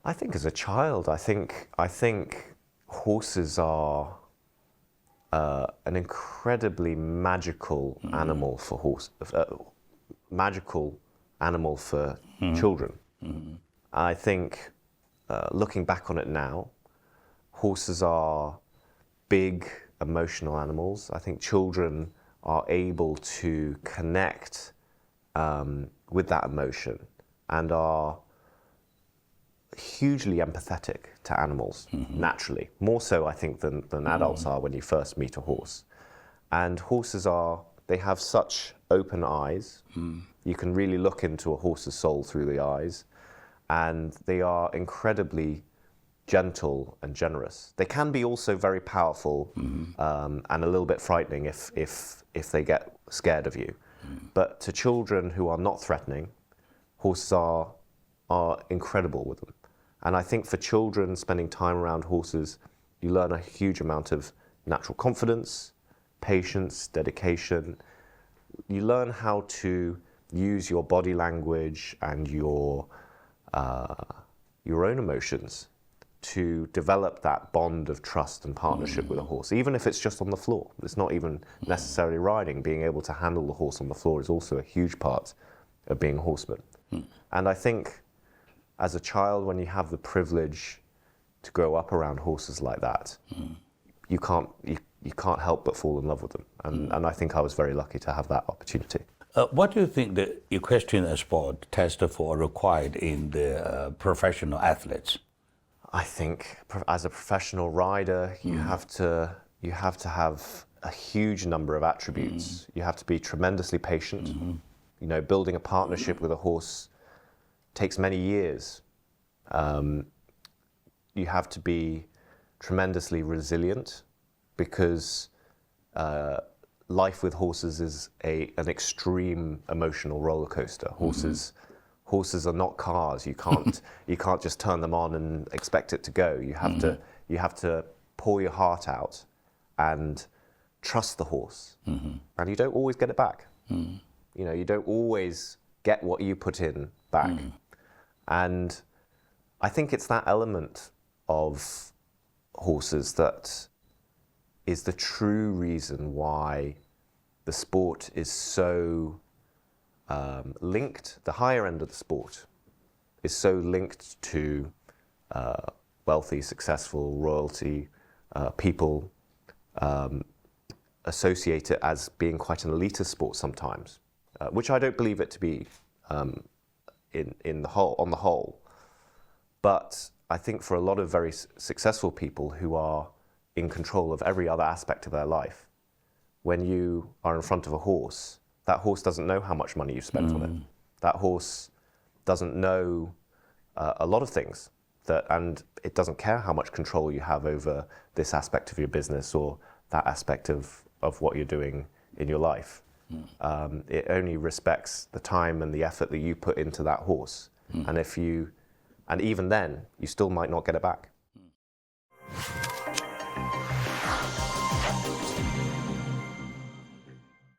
I think as a child, I think horses are an incredibly magical animal for children. I think, looking back on it now, horses are big emotional animals. I think children are able to connect with that emotion and are hugely empathetic to animals, naturally. More so, I think, than adults are when you first meet a horse. And horses they have such open eyes. You can really look into a horse's soul through the eyes. And they are incredibly gentle and generous. They can be also very powerful and a little bit frightening if they get scared of you. But to children who are not threatening, horses are incredible with them. And I think for children spending time around horses, you learn a huge amount of natural confidence, patience, dedication. You learn how to use your body language and your own emotions to develop that bond of trust and partnership with a horse, even if it's just on the floor. It's not even necessarily riding. Being able to handle the horse on the floor is also a huge part of being a horseman. And I think as a child, when you have the privilege to grow up around horses like that, you can't help but fall in love with them. And I think I was very lucky to have that opportunity. What do you think the equestrian sport test for required in the professional athletes? I think as a professional rider, you have to have a huge number of attributes. You have to be tremendously patient. You know, building a partnership with a horse takes many years. You have to be tremendously resilient because life with horses is an extreme emotional roller coaster. Horses are not cars. You can't just turn them on and expect it to go. You have to pour your heart out and trust the horse. And you don't always get it back. You know, you don't always get what you put in back. And I think it's that element of horses that is the true reason why the sport is so linked. The higher end of the sport is so linked to wealthy, successful, royalty, people associate it as being quite an elitist sport sometimes, which I don't believe it to be on the whole. But I think for a lot of very successful people who are in control of every other aspect of their life, when you are in front of a horse, that horse doesn't know how much money you spent on it. That horse doesn't know a lot of things, and it doesn't care how much control you have over this aspect of your business or that aspect of what you're doing in your life. It only respects the time and the effort that you put into that horse. And even then, you still might not get it back.